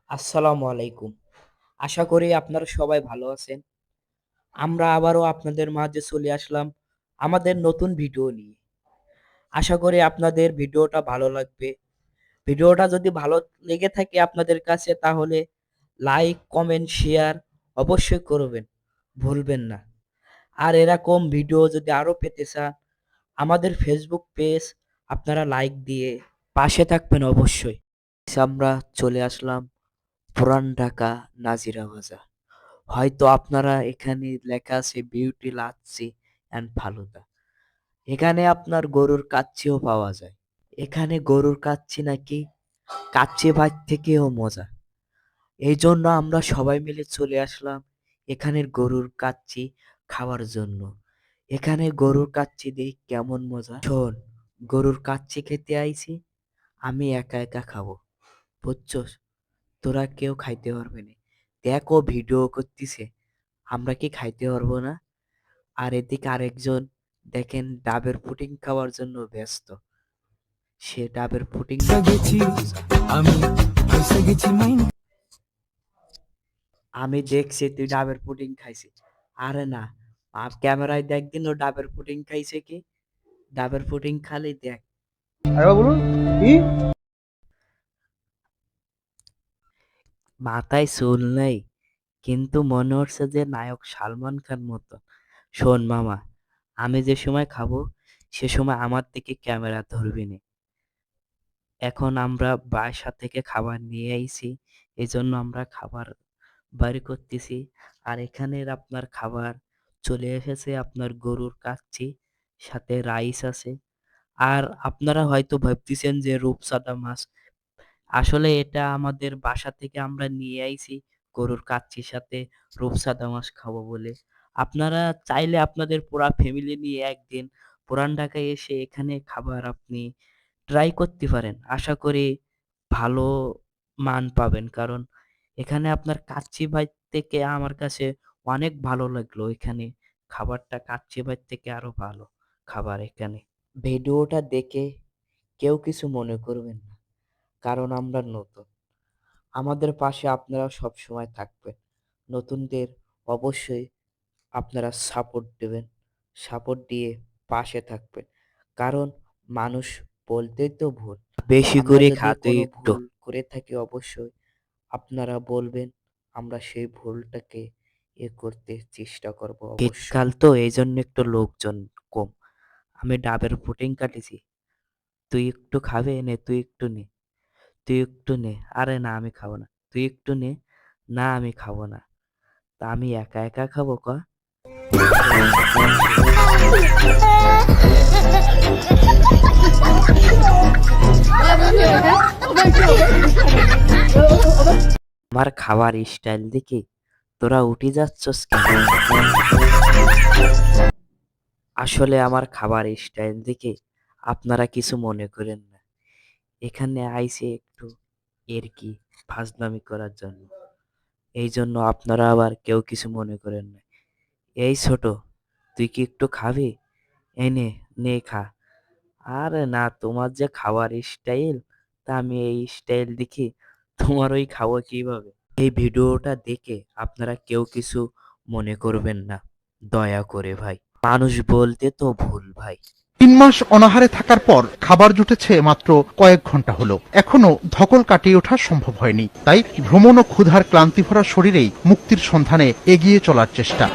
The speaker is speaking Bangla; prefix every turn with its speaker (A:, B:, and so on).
A: আসসালামু আলাইকুম। আশা করি আপনারা সবাই ভালো আছেন। আমরা আবারও আপনাদের মাঝে চলে আসলাম আমাদের নতুন ভিডিও নিয়ে। আশা করি আপনাদের ভিডিওটা ভালো লাগবে। ভিডিওটা যদি ভালো লেগে থাকে আপনাদের কাছে তাহলে লাইক, কমেন্ট, শেয়ার অবশ্যই করবেন। ভুলবেন না। আর এরকম ভিডিও যদি আরো পেতে চান আমাদের ফেসবুক পেজ আপনারা লাইক দিয়ে পাশে থাকবেন অবশ্যই। আমরা চলে আসলাম পুরান ঢাকা নাজিরা বাজার। হয়তো আপনারা এখানে লেখা আছে বিউটি লাচ্ছি অ্যান্ড ফালুদা। এখানে আপনার গরুর কাচ্চিও পাওয়া যায়। এখানে গরুর কাচ্চি নাকি কাচ্চি ভাত থেকেও মজা। এই জন্য আমরা সবাই মিলে চলে আসলাম এখানের গরুর কাচ্চি খাওয়ার জন্য। এখানে গরুর কাচ্চি দিয়ে কেমন মজা। শোন, গরুর কাচ্চি খেতে আইছি, আমি একা একা খাবো, বুঝছস? তোরা কেউ খাইতে পারবে না। দেখ ও ভিডিও করতেছে, আমরা কি খাইতে পারবো না? আর এদিকে আরেকজন দেখেন ডাবের পুডিং খাওয়ার জন্য ব্যস্ত। সে ডাবের পুডিং
B: গেছি আমি ফেঁসে গেছি মাইন
A: আমি দেখছি তুই ডাবের পুডিং খাইছি। আরে না, ক্যামেরায় দেখ দিন ও ডাবের পুডিং খাইছে কি। ডাবের পুডিং খালি দেখ।
C: আরেকবার বলুন কি?
A: মাথায় চুল নেই, কিন্তু মনে হচ্ছে যে নায়ক সালমান খান মতো। শোন মামা, আমি যে সময় খাবো সে সময় আমার দিকে ক্যামেরা ধরবি না। এখন আমরা বাসা থেকে খাবার নিয়ে আইছি, এজন্য আমরা খাবার বাড়ি করতেছি। আর এখানের আপনার খাবার চলে এসেছে, আপনার গরুর কাচ্চি, সাথে রাইস আছে। আর আপনারা হয়তো ভাবতেছেন যে রূপচাঁদা মাছ, আসলে এটা আমাদের বাসা থেকে আমরা নিয়ে আইছি গরুর কাচ্চির সাথে রূপচাঁদা মাছ খাবো বলে। আপনারা চাইলে আপনাদের পুরা ফ্যামিলি নিয়ে একদিন পুরান ঢাকায় এসে এখানে খাবার আপনি ট্রাই করতে পারেন। আশা করি ভালো মান পাবেন, কারণ এখানে আপনার কাচ্চি ভাই থেকে আমার কাছে অনেক ভালো লাগলো। এখানে খাবারটা কাচ্চি ভাই থেকে আরো ভালো খাবার এখানে। ভিডিওটা দেখে কেউ কিছু মনে করবেন না, কারণ আমরা নতুন। আমাদের পাশে আপনারা সব সময় থাকবেন। নতুনদের অবশ্যই আপনারা সাপোর্ট দেবেন। সাপোর্ট দিয়ে পাশে থাকবেন। কারণ মানুষ বলতেই তো ভুল। বেশি
D: আমরা
A: করে
D: যদি
A: খা তুই
D: কোনো
A: একটু।
D: ভুল করে থাকি অবশ্যই আপনারা বলবেন, আমরা সেই ভুলটাকে করতে চেষ্টা করব অবশ্যই।
A: শীতকাল তো এই জন্য একটু লোকজন কম। আমি ডাবের পুডিং কাটেছি। তুই একটু খাবে? নে, তুই একটু নে। তুই একটু নে। আরে না, আমি খাবো না। তুই একটু নে। না, আমি খাবো না। তা আমি একা একা খাবো ক? আমার খাবার স্টাইল দেখে তোরা উঠে যাচ্ছস কেন? আসলে আমার খাবার স্টাইল দেখে আপনারা কিছু মনে করেন না। এখানে আইছে একটু কি ফাজলামি করার জন্য। এই জন্য আপনারা আবার কেউ কিছু মনে করেন না। এই ছোট, তুই কি একটু খাবি? এই নে, নে খা। আরে না, তোমার যে খাবার স্টাইল, তা আমি এই স্টাইল দেখি তোমার ওই খাওয়া কিভাবে? এই ভিডিওটা দেখে আপনারা কেউ কিছু মনে করবেন না, দয়া করে ভাই। মানুষ বলতে তো ভুল ভাই।
C: 3 মাস অনাহারে থাকার পর খাবার জুটেছে মাত্র কয়েক ঘন্টা হলো, এখনো ধকল কাটিয়ে ওঠা সম্ভব হয়নি। তাই ভ্রমণ ও ক্ষুধার ক্লান্তি ভরা শরীরেই মুক্তির সন্ধানে এগিয়ে চলার চেষ্টা।